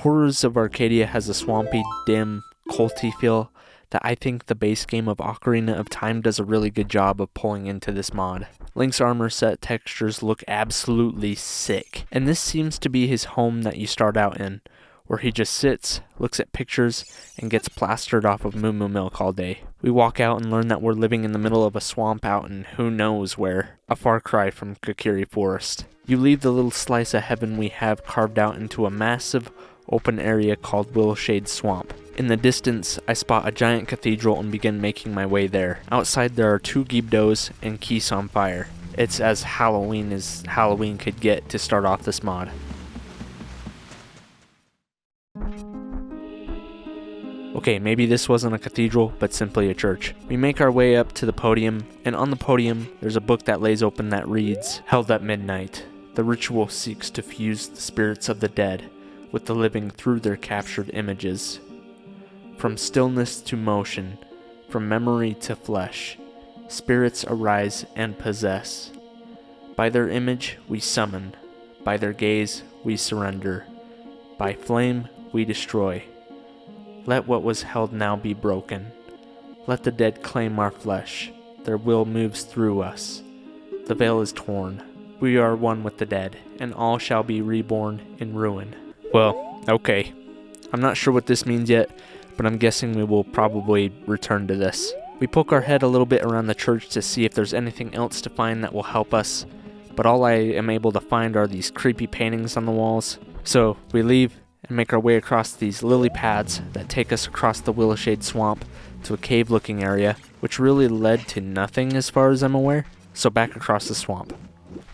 Horrors of Arcadia has a swampy, dim, culty feel that I think the base game of Ocarina of Time does a really good job of pulling into this mod. Link's armor set textures look absolutely sick, and this seems to be his home that you start out in, where he just sits, looks at pictures, and gets plastered off of Moo Moo Milk all day. We walk out and learn that we're living in the middle of a swamp out in who knows where, a far cry from Kokiri Forest. You leave the little slice of heaven we have carved out into a massive, open area called Willowshade Swamp. In the distance, I spot a giant cathedral and begin making my way there. Outside there are 2 Gibdos and Keys on fire. It's as Halloween as Halloween could get to start off this mod. Okay, maybe this wasn't a cathedral, but simply a church. We make our way up to the podium, and on the podium, there's a book that lays open that reads, "Held at midnight. The ritual seeks to fuse the spirits of the dead with the living through their captured images. From stillness to motion, from memory to flesh, spirits arise and possess. By their image we summon, by their gaze we surrender, by flame we destroy. Let what was held now be broken. Let the dead claim our flesh. Their will moves through us. The veil is torn. We are one with the dead, and all shall be reborn in ruin." Well, okay. I'm not sure what this means yet, but I'm guessing we will probably return to this. We poke our head a little bit around the church to see if there's anything else to find that will help us, but all I am able to find are these creepy paintings on the walls. So we leave and make our way across these lily paths that take us across the Willowshade Swamp to a cave-looking area, which really led to nothing as far as I'm aware. So back across the swamp.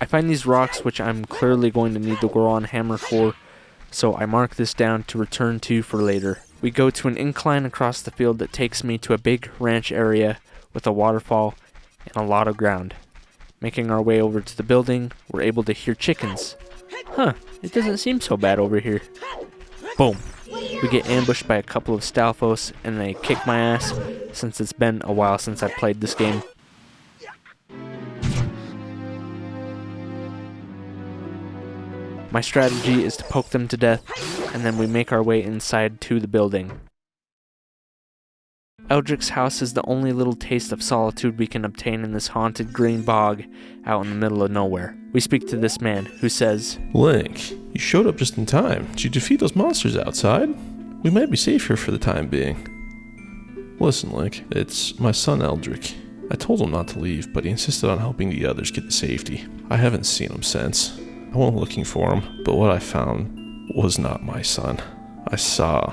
I find these rocks which I'm clearly going to need the Goron hammer for, so I mark this down to return to for later. We go to an incline across the field that takes me to a big ranch area with a waterfall and a lot of ground. Making our way over to the building, we're able to hear chickens. Huh, it doesn't seem so bad over here. Boom. We get ambushed by a couple of Stalfos and they kick my ass since it's been a while since I played this game. My strategy is to poke them to death, and then we make our way inside to the building. Eldrick's house is the only little taste of solitude we can obtain in this haunted green bog out in the middle of nowhere. We speak to this man, who says, "Link, you showed up just in time. Did you defeat those monsters outside? We might be safe here for the time being." "Listen, Link, it's my son Eldrick. I told him not to leave, but he insisted on helping the others get to safety. I haven't seen him since. I went looking for him, but what I found was not my son. I saw,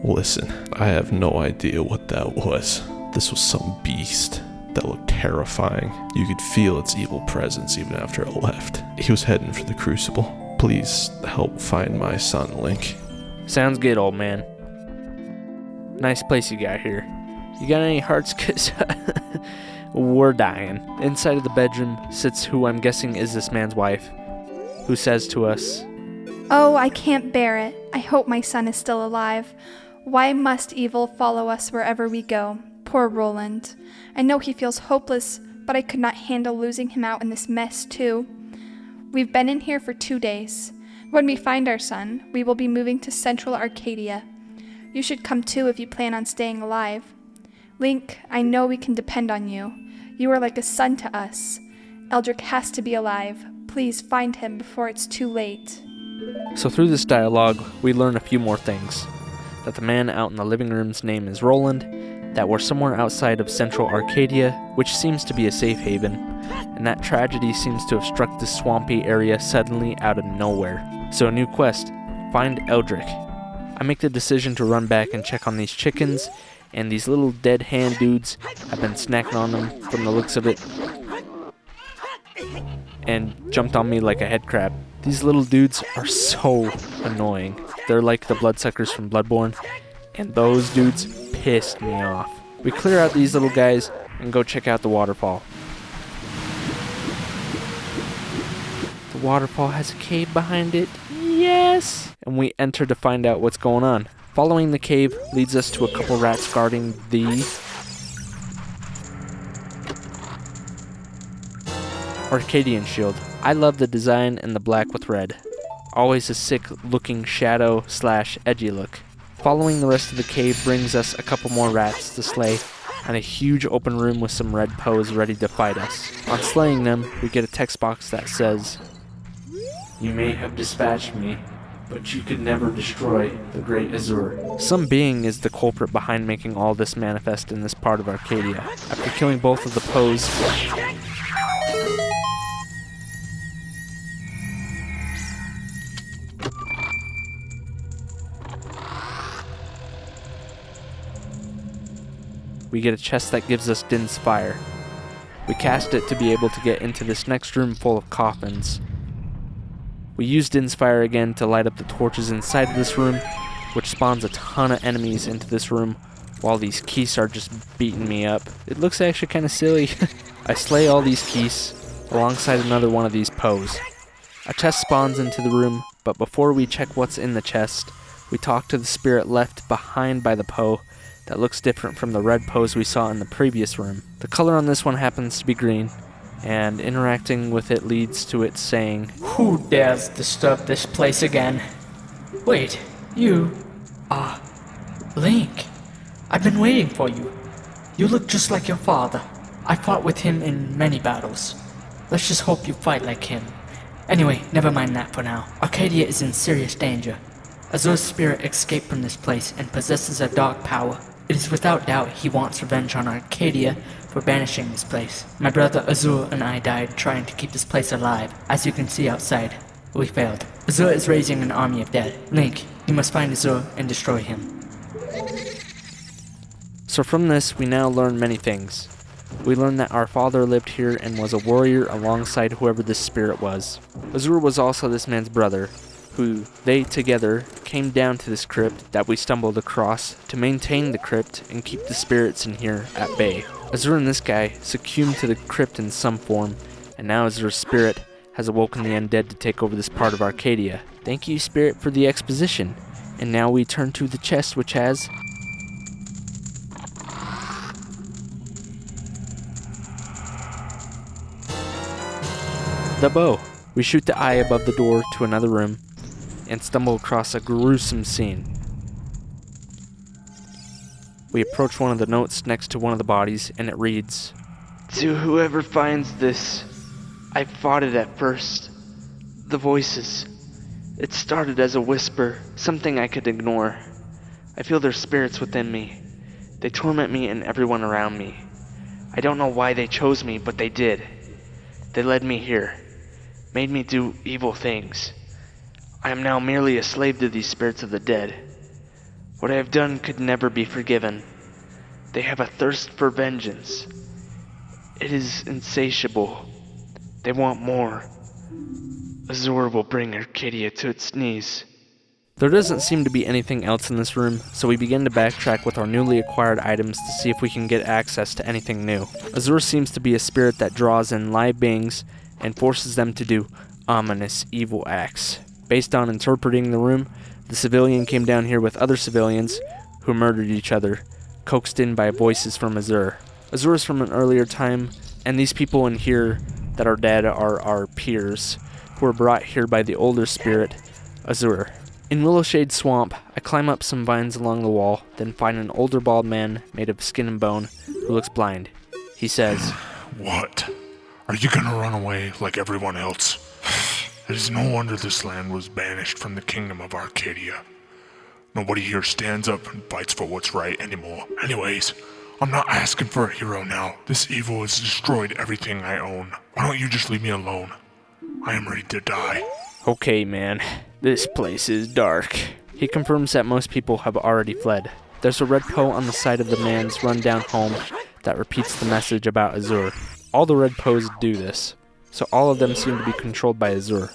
listen, I have no idea what that was. This was some beast that looked terrifying. You could feel its evil presence even after it left. He was heading for the Crucible. Please help find my son, Link." "Sounds good, old man. Nice place you got here. You got any hearts? 'Cause we're dying." Inside of the bedroom sits who I'm guessing is this man's wife, who says to us, "Oh, I can't bear it. I hope my son is still alive. Why must evil follow us wherever we go? Poor Roland. I know he feels hopeless, but I could not handle losing him out in this mess too. We've been in here for 2 days. When we find our son, we will be moving to Central Arcadia. You should come too if you plan on staying alive. Link, I know we can depend on you. You are like a son to us. Eldrick has to be alive. Please find him before it's too late." So through this dialogue, we learn a few more things. That the man out in the living room's name is Roland, that we're somewhere outside of Central Arcadia, which seems to be a safe haven, and that tragedy seems to have struck this swampy area suddenly out of nowhere. So a new quest, find Eldrick. I make the decision to run back and check on these chickens, and these little dead hand dudes have been snacking on them from the looks of it, and jumped on me like a head crab. These little dudes are so annoying. They're like the bloodsuckers from Bloodborne, and those dudes pissed me off. We clear out these little guys and go check out the waterfall. The waterfall has a cave behind it. Yes! And we enter to find out what's going on. Following the cave leads us to a couple rats guarding the Arcadian shield. I love the design and the black with red. always a sick-looking shadow/edgy look. Following the rest of the cave brings us a couple more rats to slay, and a huge open room with some red poes ready to fight us. On slaying them, we get a text box that says, "You may have dispatched me, but you could never destroy the great Azur." Some being is the culprit behind making all this manifest in this part of Arcadia. After killing both of the poes, we get a chest that gives us Din's Fire. We cast it to be able to get into this next room full of coffins. We use Din's Fire again to light up the torches inside of this room, which spawns a ton of enemies into this room while these keys are just beating me up. It looks actually kind of silly. I slay all these keys alongside another one of these poes. A chest spawns into the room, but before we check what's in the chest, we talk to the spirit left behind by the poe that looks different from the red pose we saw in the previous room. The color on this one happens to be green, and interacting with it leads to it saying, "Who dares disturb this place again? Wait, you are Link. I've been waiting for you. You look just like your father. I fought with him in many battles. Let's just hope you fight like him. Anyway, never mind that for now. Arcadia is in serious danger. Azur's spirit escaped from this place and possesses a dark power. It is without doubt he wants revenge on Arcadia for banishing this place. My brother Azur and I died trying to keep this place alive. As you can see outside, we failed. Azur is raising an army of dead. Link, you must find Azur and destroy him." So from this, we now learn many things. We learn that our father lived here and was a warrior alongside whoever this spirit was. Azur was also this man's brother, who they together came down to this crypt that we stumbled across to maintain the crypt and keep the spirits in here at bay. Azur and this guy succumbed to the crypt in some form, and now Azur's spirit has awoken the undead to take over this part of Arcadia. Thank you, spirit, for the exposition. And now we turn to the chest, which has the bow. We shoot the eye above the door to another room and stumble across a gruesome scene. We approach one of the notes next to one of the bodies, and it reads, "To whoever finds this, I fought it at first. The voices. It started as a whisper, something I could ignore. I feel their spirits within me. They torment me and everyone around me. I don't know why they chose me, but they did. They led me here, made me do evil things. I am now merely a slave to these spirits of the dead. What I have done could never be forgiven. They have a thirst for vengeance. It is insatiable. They want more. Azur will bring Arcadia to its knees." There doesn't seem to be anything else in this room, so we begin to backtrack with our newly acquired items to see if we can get access to anything new. Azur seems to be a spirit that draws in live beings and forces them to do ominous evil acts. Based on interpreting the room, the civilian came down here with other civilians who murdered each other, coaxed in by voices from Azur. Azur is from an earlier time, and these people in here that are dead are our peers, who were brought here by the older spirit, Azur. In Willowshade Swamp, I climb up some vines along the wall, then find an older bald man made of skin and bone who looks blind. He says, "What? Are you gonna run away like everyone else? It is no wonder this land was banished from the kingdom of Arcadia. Nobody here stands up and fights for what's right anymore. Anyways, I'm not asking for a hero now. This evil has destroyed everything I own. Why don't you just leave me alone? I am ready to die." "Okay, man, this place is dark." He confirms that most people have already fled. There's a red poe on the side of the man's rundown home that repeats the message about Azur. All the red poes do this, so all of them seem to be controlled by Azur.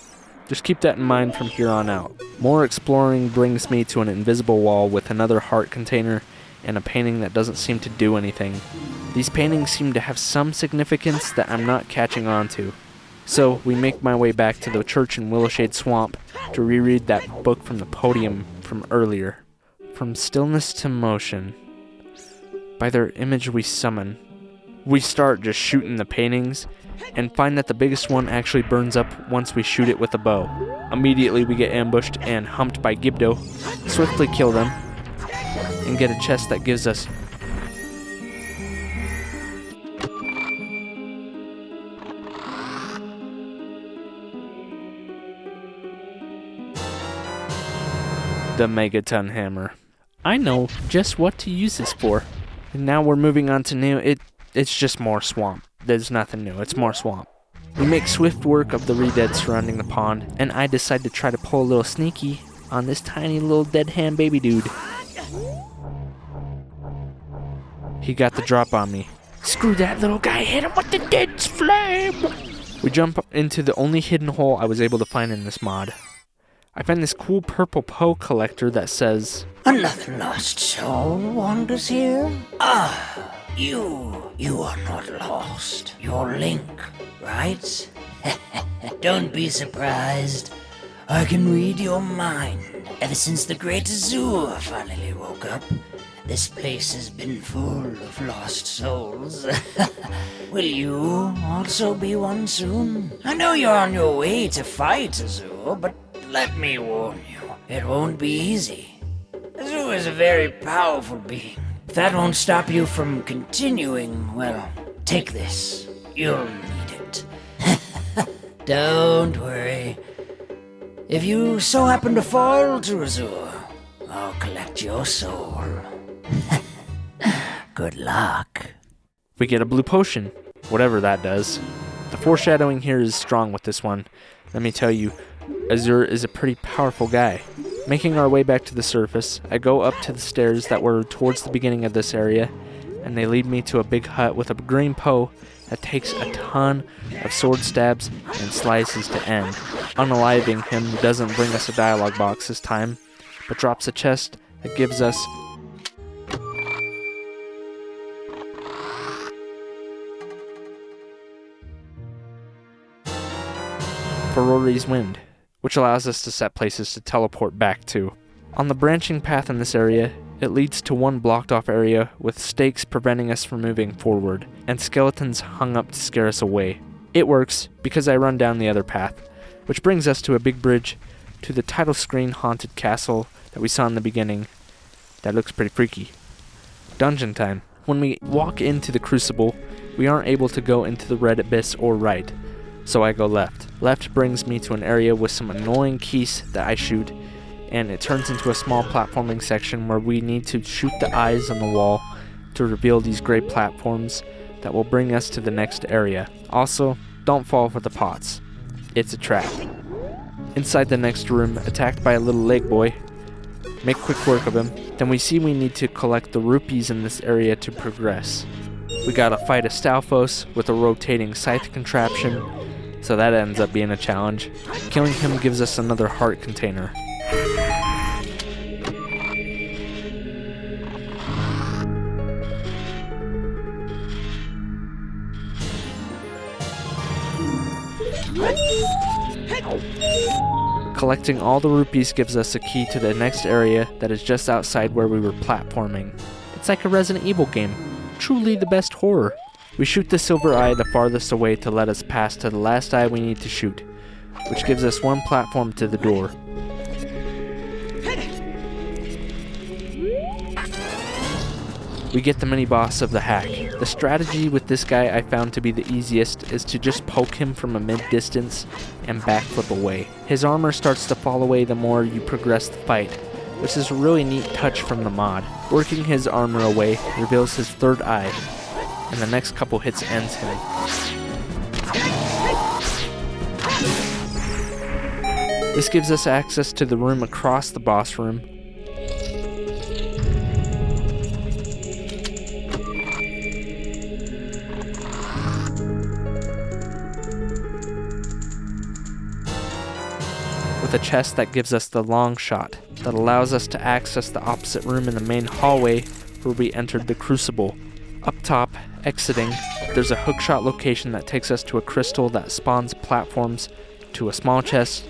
Just keep that in mind from here on out. More exploring brings me to an invisible wall with another heart container and a painting that doesn't seem to do anything. These paintings seem to have some significance that I'm not catching on to. So we make my way back to the church in Willowshade Swamp to reread that book from the podium from earlier. From stillness to motion. By their image we summon. We start just shooting the paintings and find that the biggest one actually burns up once we shoot it with a bow. Immediately we get ambushed and humped by Gibdo, swiftly kill them, and get a chest that gives us the Megaton Hammer. I know just what to use this for. And now we're moving on to new. It's just more swamp. There's nothing new. It's more swamp. We make swift work of the redead surrounding the pond, and I decide to try to pull a little sneaky on this tiny little dead hand baby dude. He got the drop on me. Screw that little guy, hit him with the dead's flame! We jump into the only hidden hole I was able to find in this mod. I find this cool purple Poe collector that says, "Another lost soul wanders here? Ah, you are not lost. You're Link, right? Don't be surprised. I can read your mind. Ever since the great Azur finally woke up, this place has been full of lost souls. Will you also be one soon? I know you're on your way to fight Azur, but let me warn you, it won't be easy. Azur is a very powerful being. If that won't stop you from continuing, well, take this. You'll need it. Don't worry. If you so happen to fall to Azur, I'll collect your soul. Good luck. we get a blue potion, whatever that does. The foreshadowing here is strong with this one. Let me tell you, Azur is a pretty powerful guy. Making our way back to the surface, I go up to the stairs that were towards the beginning of this area, and they lead me to a big hut with a green Poe that takes a ton of sword stabs and slices to end. Unaliving him doesn't bring us a dialogue box this time, but drops a chest that gives us Ferori's Wind, which allows us to set places to teleport back to. On the branching path in this area, it leads to one blocked off area with stakes preventing us from moving forward, and skeletons hung up to scare us away. It works because I run down the other path, which brings us to a big bridge to the title screen haunted castle that we saw in the beginning. That looks pretty freaky. Dungeon time. When we walk into the Crucible, we aren't able to go into the red abyss or right, so I go left. Left brings me to an area with some annoying keys that I shoot, and it turns into a small platforming section where we need to shoot the eyes on the wall to reveal these gray platforms that will bring us to the next area. Also, don't fall for the pots. It's a trap. Inside the next room, attacked by a little leg boy. Make quick work of him. Then we see we need to collect the rupees in this area to progress. We gotta fight a Stalfos with a rotating scythe contraption, so that ends up being a challenge. Killing him gives us another heart container. Collecting all the rupees gives us a key to the next area that is just outside where we were platforming. It's like a Resident Evil game. Truly the best horror. We shoot the silver eye the farthest away to let us pass to the last eye we need to shoot, which gives us one platform to the door. We get the mini-boss of the hack. The strategy with this guy I found to be the easiest is to just poke him from a mid-distance and backflip away. His armor starts to fall away the more you progress the fight, which is a really neat touch from the mod. Working his armor away reveals his third eye, and the next couple hits ends him. This gives us access to the room across the boss room. With a chest that gives us the long shot, that allows us to access the opposite room in the main hallway where we entered the Crucible. Up top, exiting, there's a hookshot location that takes us to a crystal that spawns platforms to a small chest.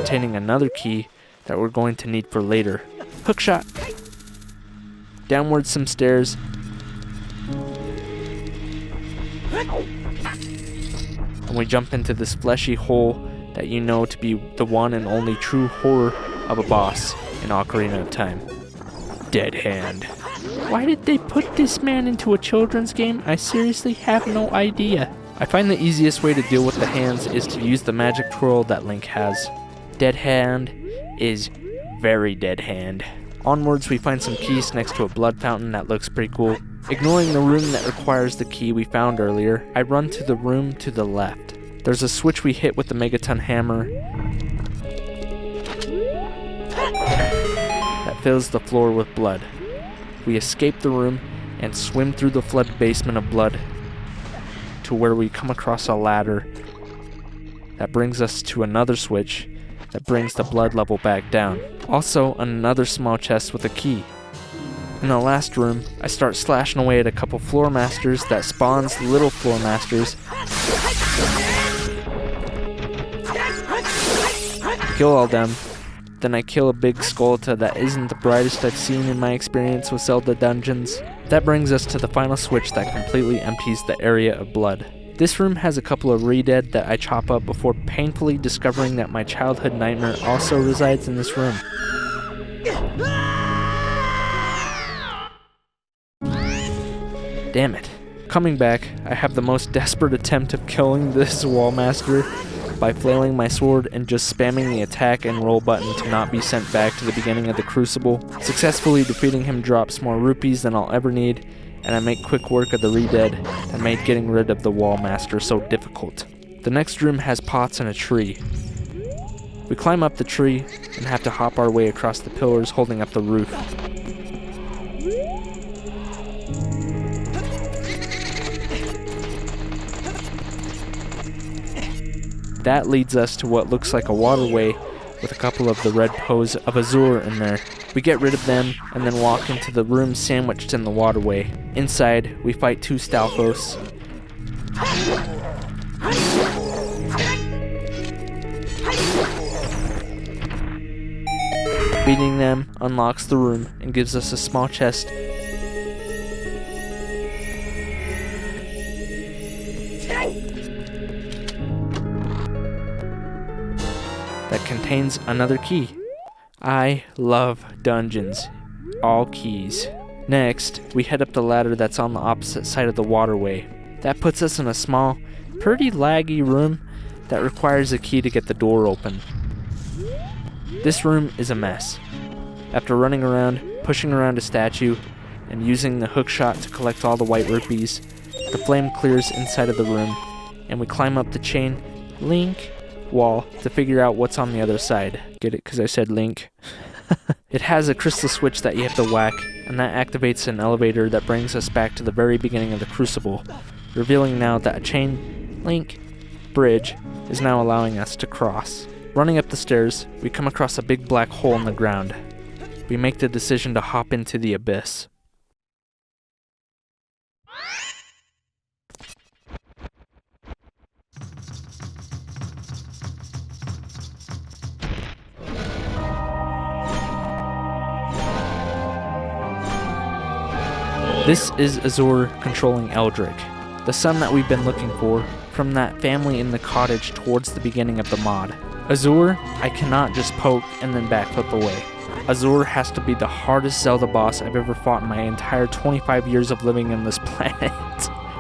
containing another key that we're going to need for later. Hookshot! Downwards some stairs. And we jump into this fleshy hole that you know to be the one and only true horror of a boss in Ocarina of Time. Dead Hand. Why did they put this man into a children's game? I seriously have no idea. I find the easiest way to deal with the hands is to use the magic twirl that Link has. Dead Hand is very dead hand. Onwards we find some keys next to a blood fountain that looks pretty cool. Ignoring the room that requires the key we found earlier, I run to the room to the left. There's a switch we hit with the Megaton hammer that fills the floor with blood. We escape the room and swim through the flooded basement of blood to where we come across a ladder that brings us to another switch that brings the blood level back down. Also, another small chest with a key. In the last room, I start slashing away at a couple floor masters that spawns little floor masters. Kill all them. Then I kill a big Skullta that isn't the brightest I've seen in my experience with Zelda dungeons. That brings us to the final switch that completely empties the area of blood. This room has a couple of re-dead that I chop up before painfully discovering that my childhood nightmare also resides in this room. Damn it. Coming back, I have the most desperate attempt of killing this wallmaster by flailing my sword and just spamming the attack and roll button to not be sent back to the beginning of the Crucible. Successfully defeating him drops more rupees than I'll ever need, and I make quick work of the re-dead that made getting rid of the wallmaster so difficult. The next room has pots and a tree. We climb up the tree and have to hop our way across the pillars holding up the roof. That leads us to what looks like a waterway with a couple of the red poes of Azur in there. We get rid of them and then walk into the room sandwiched in the waterway. Inside, we fight two Stalfos. Beating them unlocks the room and gives us a small chest that contains another key. I love dungeons. All keys. Next, we head up the ladder that's on the opposite side of the waterway. That puts us in a small, pretty laggy room that requires a key to get the door open. This room is a mess. After running around, pushing around a statue, and using the hookshot to collect all the white rupees, the flame clears inside of the room, and we climb up the chain link wall to figure out what's on the other side. Get it? Because I said link. It has a crystal switch that you have to whack, and that activates an elevator that brings us back to the very beginning of the Crucible, revealing now that a chain link bridge is now allowing us to cross. Running up the stairs, we come across a big black hole in the ground. We make the decision to hop into the abyss. This is Azur controlling Eldrick, the son that we've been looking for from that family in the cottage towards the beginning of the mod. Azur, I cannot just poke and then backflip away. Azur has to be the hardest Zelda boss I've ever fought in my entire 25 years of living on this planet.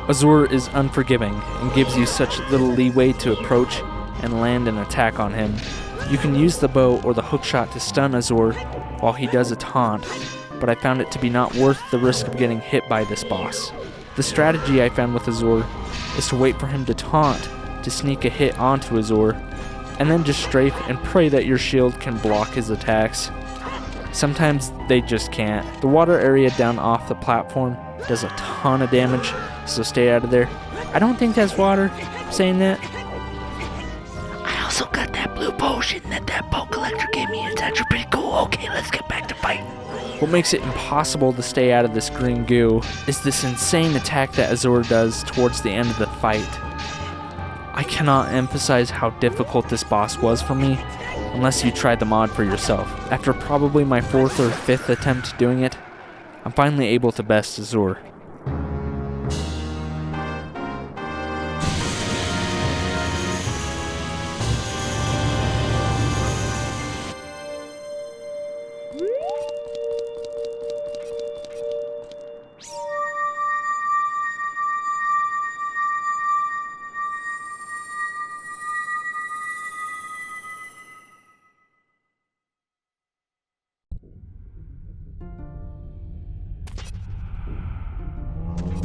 Azur is unforgiving and gives you such little leeway to approach and land an attack on him. You can use the bow or the hookshot to stun Azur while he does a taunt, but I found it to be not worth the risk of getting hit by this boss. The strategy I found with Azur is to wait for him to taunt to sneak a hit onto Azur, and then just strafe and pray that your shield can block his attacks. Sometimes they just can't. The water area down off the platform does a ton of damage, so stay out of there. I don't think that's water. Saying that. I also got that blue potion that bow collector gave me. It's actually pretty cool. Okay, let's get back to fighting. What makes it impossible to stay out of this green goo is this insane attack that Azur does towards the end of the fight. I cannot emphasize how difficult this boss was for me, unless you tried the mod for yourself. After probably my 4th or 5th attempt doing it, I'm finally able to best Azur.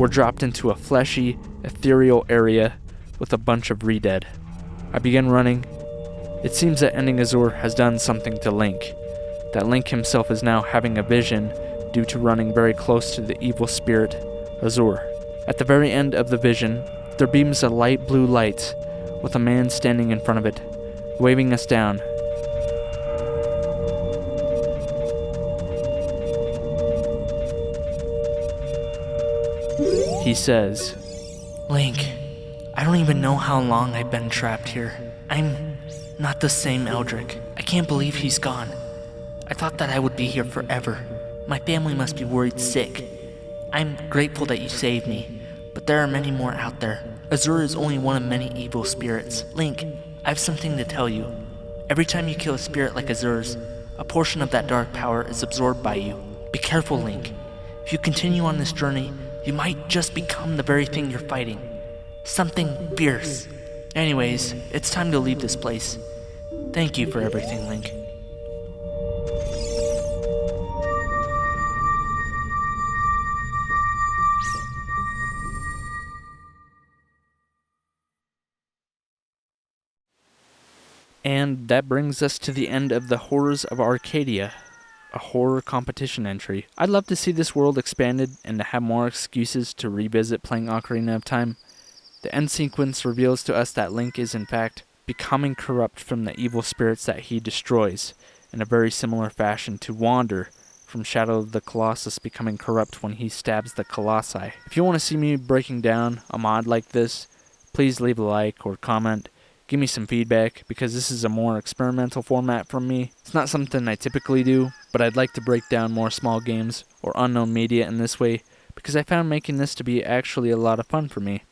We're dropped into a fleshy, ethereal area with a bunch of re-dead. I begin running. It seems that ending Azur has done something to Link. That Link himself is now having a vision due to running very close to the evil spirit, Azur. At the very end of the vision, there beams a light blue light with a man standing in front of it, waving us down. He says, Link, I don't even know how long I've been trapped here. I'm not the same Eldrick. I can't believe he's gone. I thought that I would be here forever. My family must be worried sick. I'm grateful that you saved me, but there are many more out there. Azur is only one of many evil spirits. Link, I have something to tell you. Every time you kill a spirit like Azur's, a portion of that dark power is absorbed by you. Be careful, Link. If you continue on this journey, you might just become the very thing you're fighting. Something fierce. Anyways, it's time to leave this place. Thank you for everything, Link. and that brings us to the end of the Horrors of Arcadia, a horror competition entry. I'd love to see this world expanded and to have more excuses to revisit playing Ocarina of Time. The end sequence reveals to us that Link is in fact becoming corrupt from the evil spirits that he destroys, in a very similar fashion to Wander from Shadow of the Colossus becoming corrupt when he stabs the Colossi. If you want to see me breaking down a mod like this, please leave a like or comment. Give me some feedback, because this is a more experimental format from me. It's not something I typically do, but I'd like to break down more small games or unknown media in this way, because I found making this to be actually a lot of fun for me.